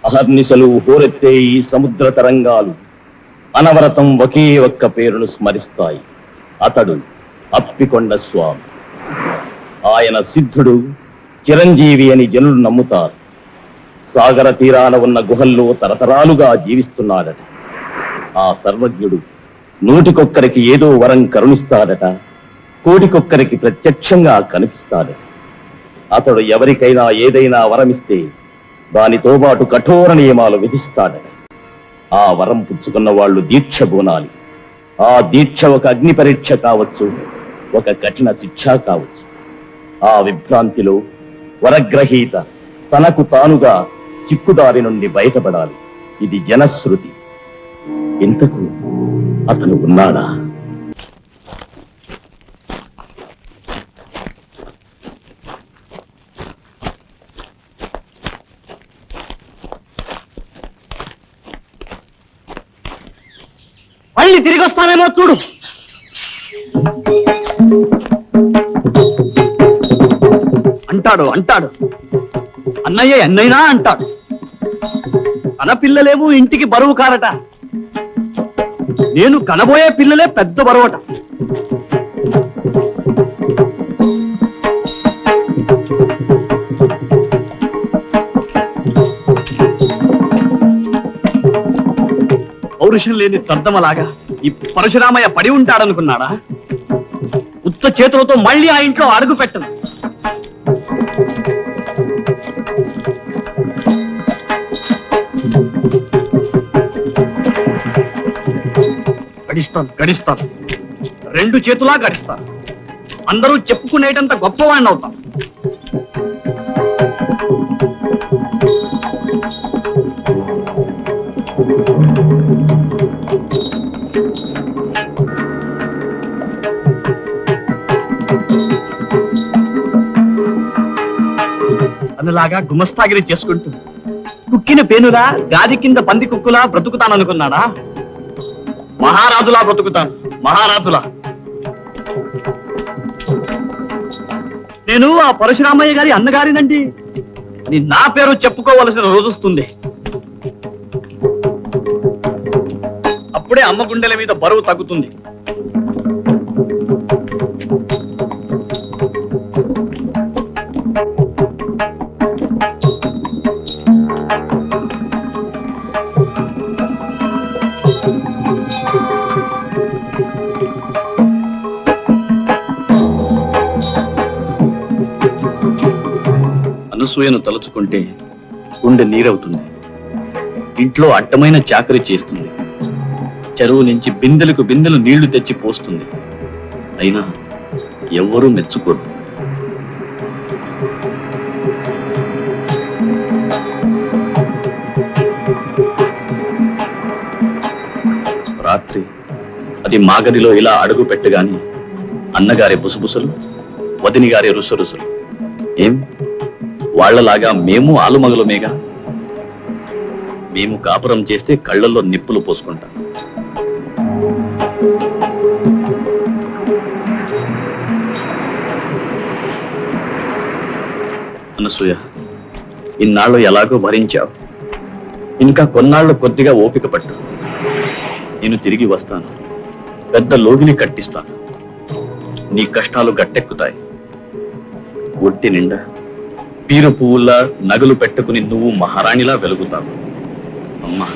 అహర్నిశలు హోరెత్తే ఈ సముద్ర తరంగాలు అనవరతం ఒకే ఒక్క పేరును స్మరిస్తాయి. అతడు అప్పికొండ స్వామి. ఆయన సిద్ధుడు, చిరంజీవి అని జనులు నమ్ముతారు. సాగర తీరాన ఉన్న గుహల్లో తరతరాలుగా జీవిస్తున్నాడట. ఆ సర్వజ్ఞుడు నూటికొక్కరికి ఏదో వరం కరుణిస్తాడట, కోటికొక్కరికి ప్రత్యక్షంగా కనిపిస్తాడట. అతడు ఎవరికైనా ఏదైనా వరమిస్తే దానితో పాటు కఠోర నియమాలు విధిస్తాడట. ఆ వరం పుచ్చుకున్న వాళ్ళు దీక్ష బోనాలి. ఆ దీక్ష ఒక అగ్ని పరీక్ష కావచ్చు, ఒక కఠిన శిక్ష కావచ్చు. ఆ విభ్రాంతిలో వరగ్రహీత తనకు తానుగా చిక్కుదారి నుండి బయటపడాలి. ఇది జనశ్రుతి. ఇంతకు అతను ఉన్నాడా? మళ్ళీ తిరిగి వస్తానేమో చూడు. అంటాడు అంటాడు అన్నయ్య ఎన్నైనా అంటాడు. తన పిల్లలేమో ఇంటికి బరువు కారట. నేను కనబోయే పిల్లలే పెద్ద బరువట. పౌరుషం లేని తర్దమలాగా ఈ పరశురామయ్య పడి ఉంటాడనుకున్నాడా? ఉత్త చేతులతో మళ్ళీ ఆ ఇంట్లో అడుగు పెట్టను. గడిస్తాను గడిస్తాను, రెండు చేతులా గడిస్తాను. అందరూ చెప్పుకునేటంత గొప్పవాడిని అవుతాను. అన్నలాగా గుమస్తాగిరి చేసుకుంటూ కుక్కిన పేనులా గాది కింద పంది కుక్కులా బ్రతుకుతాననుకున్నాడా? మహారాజులా బ్రతుకుతాను, మహారాజులా. నేను ఆ పరశురామయ్య గారి అన్నగారినండి అని నా పేరు చెప్పుకోవలసిన రోజు వస్తుంది. అప్పుడే అమ్మ గుండెల మీద బరువు తగ్గుతుంది. అనసూయను తలుచుకుంటే గుండె నీరవుతుంది. ఇంట్లో అడ్డమైన చాకరీ చేస్తుంది. చెరువు నుంచి బిందెలకు బిందెలు నీళ్లు తెచ్చి పోస్తుంది. అయినా ఎవ్వరూ మెచ్చుకోరు. రాత్రి అది మాగదిలో ఇలా అడుగు పెట్టగాని అన్నగారి బుసబుసలు, వదిని గారి రుసరుసలు. ఏం వాళ్లలాగా మేము ఆలుమగలమేగా. మేము కాపురం చేస్తే కళ్ళల్లో నిప్పులు పోసుకుంటాం. అనసూయ, ఇన్నాళ్ళు ఎలాగో భరించావు. ఇంకా కొన్నాళ్ళు కొద్దిగా ఓపిక పట్టు. నేను తిరిగి వస్తాను. పెద్ద లోగిని కట్టిస్తాను. నీ కష్టాలు గట్టెక్కుతాయి. ఒట్టి నిండా పీరు పువ్వుల్లా నగలు పెట్టుకుని నువ్వు మహారాణిలా వెలుగుతావు. అమ్మా,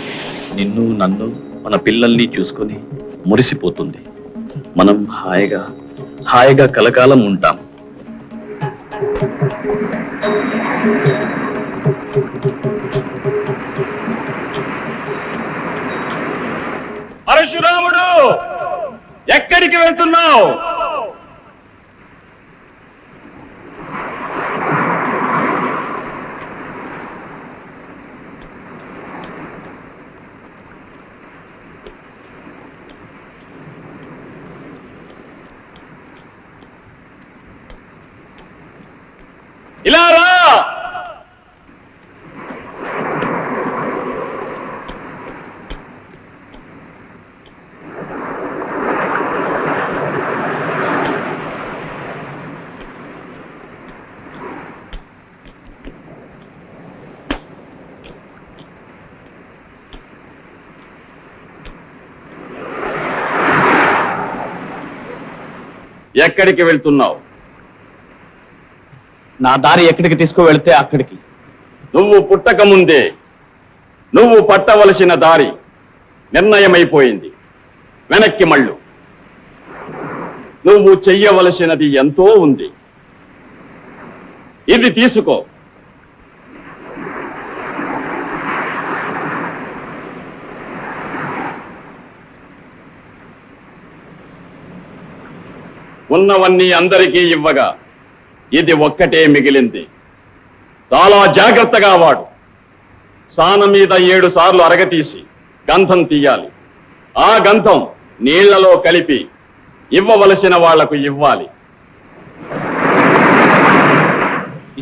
నిన్ను నన్ను మన పిల్లల్ని చూసుకొని మురిసిపోతుంది. మనం హాయిగా హాయిగా కలకాలం ఉంటాం. పరశురాముడు, ఎక్కడికి వెళ్తున్నావు? ఇలా రా. ఎక్కడికి వెళ్తున్నావు? నా దారి ఎక్కడికి తీసుకువెళ్తే అక్కడికి. నువ్వు పుట్టక ముందే నువ్వు పట్టవలసిన దారి నిర్ణయమైపోయింది. వెనక్కి మళ్ళు. నువ్వు చెయ్యవలసినది ఎంతో ఉంది. ఇది తీసుకో. ఉన్నవన్నీ అందరికీ ఇవ్వగా ఇది ఒక్కటే మిగిలింది. చాలా జాగ్రత్తగా వాడు. సాన మీద 7 సార్లు అరగతీసి గంధం తీయాలి. ఆ గంధం నీళ్లలో కలిపి ఇవ్వవలసిన వాళ్లకు ఇవ్వాలి.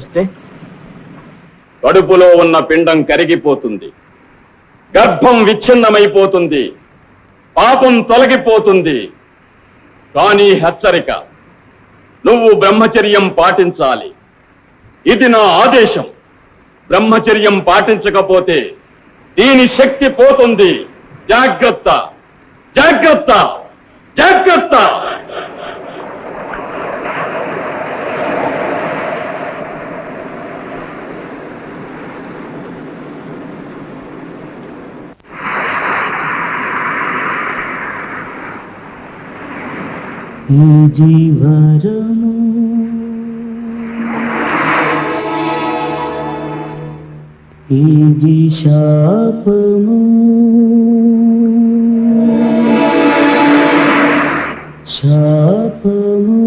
ఇస్తే కడుపులో ఉన్న పిండం కరిగిపోతుంది, గర్భం విచ్ఛిన్నమైపోతుంది, పాపం తొలగిపోతుంది. కానీ హెచ్చరిక, నువ్వు బ్రహ్మచర్యం పాటించాలి. ఇది నా ఆదేశం. బ్రహ్మచర్యం పాటించకపోతే దీని శక్తి పోతుంది. జాగ్రత్త, జాగ్రత్త, జాగ్రత్త. ఈ జీవరము ఈ శాపము శాపము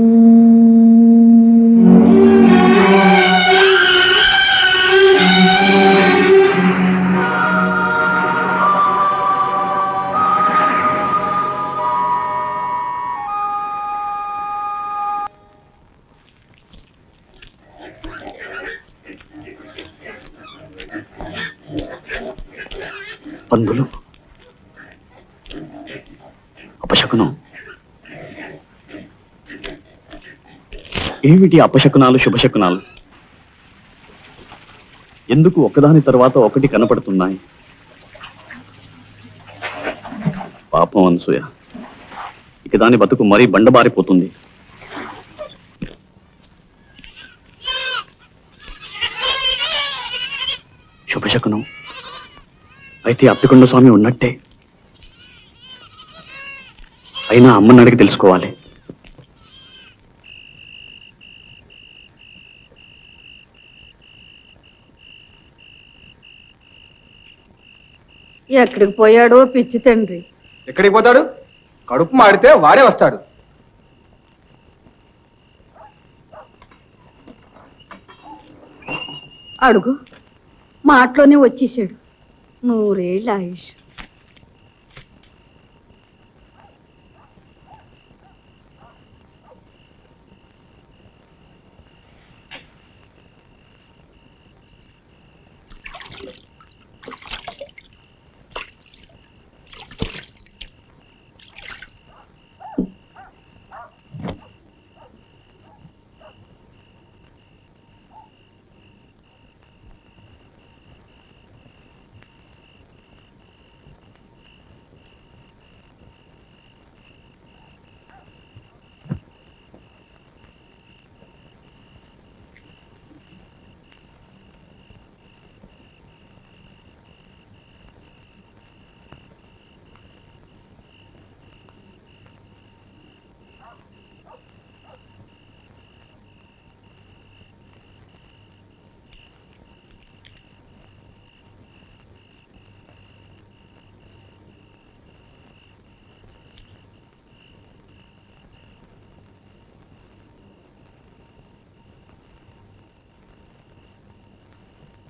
పందులు, అపశకునం. ఏమిటి అపశకునాలు, శుభశకునాలు? ఎందుకు ఒకదాని తర్వాత ఒకటి కనపడుతున్నాయి? పాపం అనసూయ, ఇక దాని బతుకు మరీ బండబారిపోతుంది. శుభశకునం అయితే అప్పికొండ స్వామి ఉన్నట్టే. అయినా అమ్మని అడిగి తెలుసుకోవాలి. ఎక్కడికి పోయాడో పిచ్చి తండ్రి. ఎక్కడికి పోతాడు? కడుపు మాడితే వాడే వస్తాడు. అడుగు, మాటలోనే వచ్చేసాడు. 100 ఏళ్ళ ఆయుష్.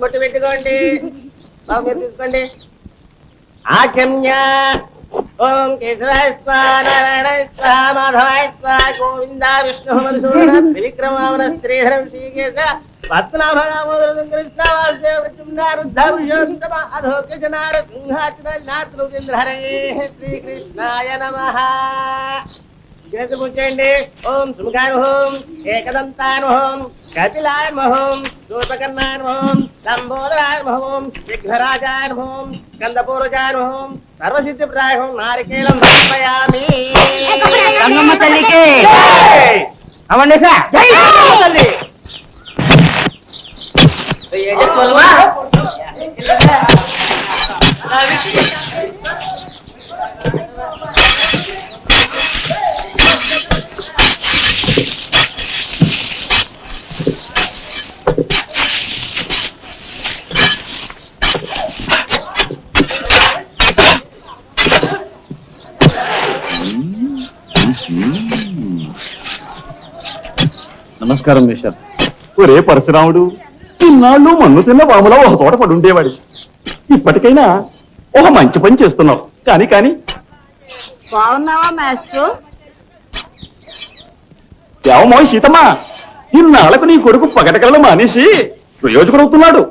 బొట్టు పెట్టుకోండి, తీసుకోండి. ఆచమ్య ఓం కేశవాయ స్వాహ, నారాయణాయ స్వాహ, మాధవాయ స్వాహ, గోవింద విష్ణు మధుసూదన త్రివిక్రమావన శ్రీధరం శ్రీకేశ పద్మనాభ దామోదర కృష్ణ వాసుదేవ వృద్ధ పురుషోత్తమ అధోక్షనార సింహాచన హరే శ్రీకృష్ణాయ నమః. చేయండి. ఓం సుముఖానుహోం, ఏకదంతానుహోం, కపిలానుహోం, దూతకర్ణానుహోం, లంబోదరానుహోం, విఘ్నరాజానుహోం, స్కందపూర్వజానుహోం, సర్వసిద్ధిప్రాయం నారికేలం సమర్పయామి. గంగమ్మ తల్లికి అవండి తల్లి. నమస్కారం మేషర్. ఒరే పరశురాముడు, ఇన్నాళ్ళు మన్ను తిన్న వాములో ఒక తోట పడి ఉండేవాడి. ఇప్పటికైనా ఒక మంచి పని చేస్తున్నావు. కానీ బాగున్నావా మాస్టర్? ఏమో సీతమ్మా, ఇన్నాళ్లకు నీ కొడుకు పగటకలను మానేసి ప్రయోజకుడవుతున్నాడు.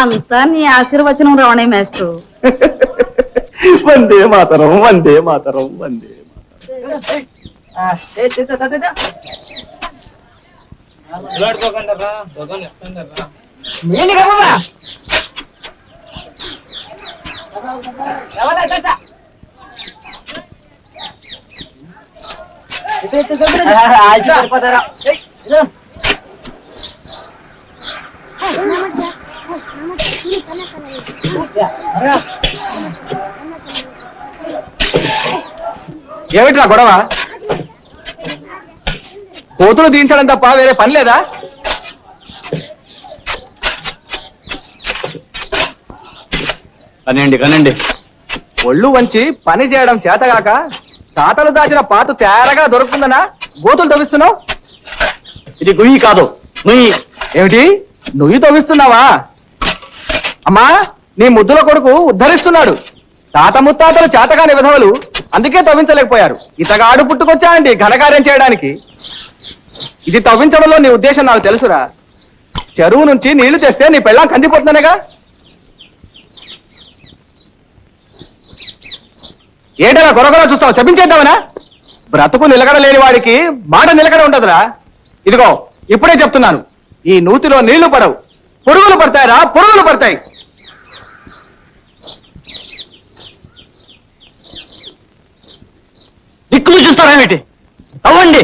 అంతా నీ ఆశీర్వచనం రావణే మాస్టర్. వందే మాతరం, వందే మాతరం, వందే ఏమిట్రా గొడవ? కోతులు దించడం తప్ప వేరే పని లేదా? కనండి. ఒళ్ళు వంచి పని చేయడం చేతగాక తాతలు దాచిన పాటు తేరగా దొరుకుతుందనా గోతులు తవ్విస్తున్నావు? ఇది గుయ్యి కాదు, నుయ్యి. ఏమిటి, నువ్వు తవ్విస్తున్నావా? అమ్మా, నీ ముద్దుల కొడుకు ఉద్ధరిస్తున్నాడు. తాత ముత్తాతలు చేతగాని విధవలు అందుకే తవ్వించలేకపోయారు. ఇతగాడు పుట్టుకొచ్చా అండి ఘనకార్యం చేయడానికి. ఇది తవ్వించడంలో నీ ఉద్దేశం నాకు తెలుసురా. చెరువు నుంచి నీళ్లు తెస్తే నీ పెళ్ళాం కందిపోతున్నానేగా. ఏంటలా గొరగొర చూస్తావు? శపించేద్దామనా? బ్రతుకు నిలకడలేని వాడికి మాట నిలకడ ఉంటదిరా. ఇదిగో ఇప్పుడే చెప్తున్నాను, ఈ నూతిలో నీళ్లు పడవు, పురుగులు పడతాయిరా, పురుగులు పడతాయి. దిక్కులు చూస్తారేమిటి? అవ్వండి.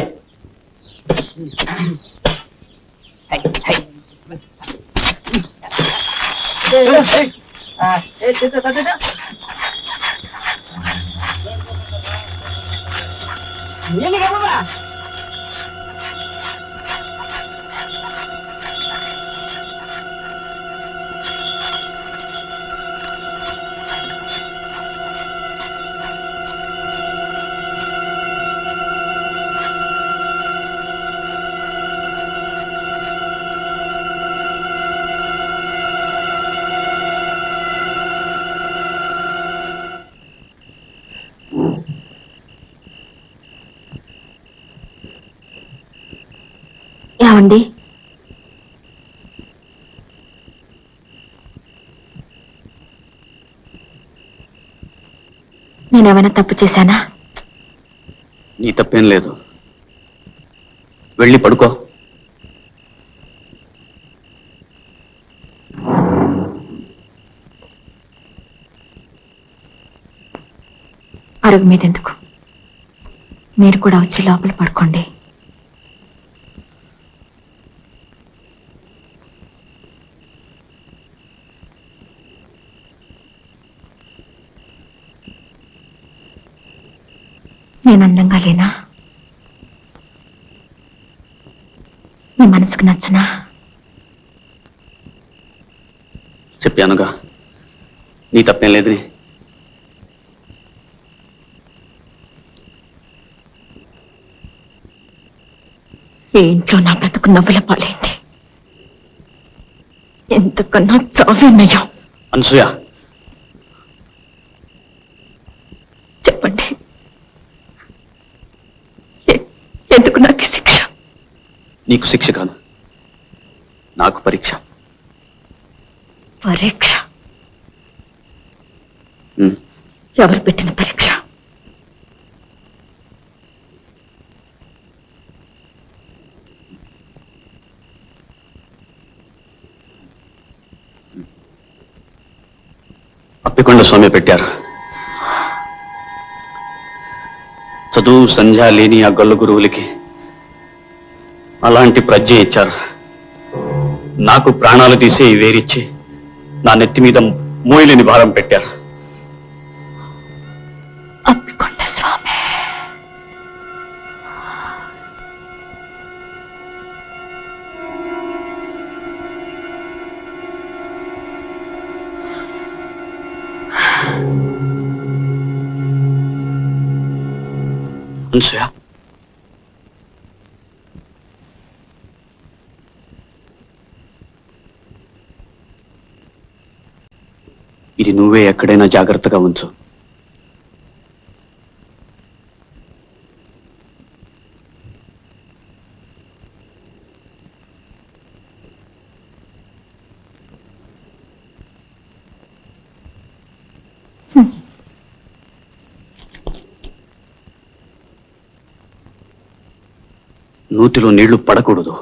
ఏమండి, నేనేమైనా తప్పు చేశానా? నీ తప్పేం లేదు. వెళ్ళి పడుకో. అరుగు మీద ఎందుకు, మీరు కూడా వచ్చి లోపల పడుకోండి. నేను అందంగా లేనా? నీ మనసుకు నచ్చనా? చెప్పానుగా, నీ తప్పేం లేదని. ఈ ఇంట్లో నా బ్రతుకు నవ్వుల పాలైంది. ఎంతకన్నా చావేనయ్యా. అనసూయ, చెప్పండి, ఎందుకు నాకు ఈ శిక్ష? నీకు శిక్ష కాదు, నాకు పరీక్ష. పరీక్ష? ఉమ్. ఎవరు పెట్టిన పరీక్ష? అప్పికొండ స్వామి పెట్టారు. చదువు సంధ్య లేని ఆ గొల్ల గురువులకి అలాంటి ప్రజ్ఞ ఇచ్చారు. నాకు ప్రాణాలు తీసే ఈ వేరిచ్చి నా నెత్తి మీద మోయలేని భారం పెట్టారు. అప్పికొండ స్వామి. అనసూయ, ఇది నువ్వే ఎక్కడైనా జాగ్రత్తగా ఉంచు. నూతిలో నీళ్లు పడకూడదు.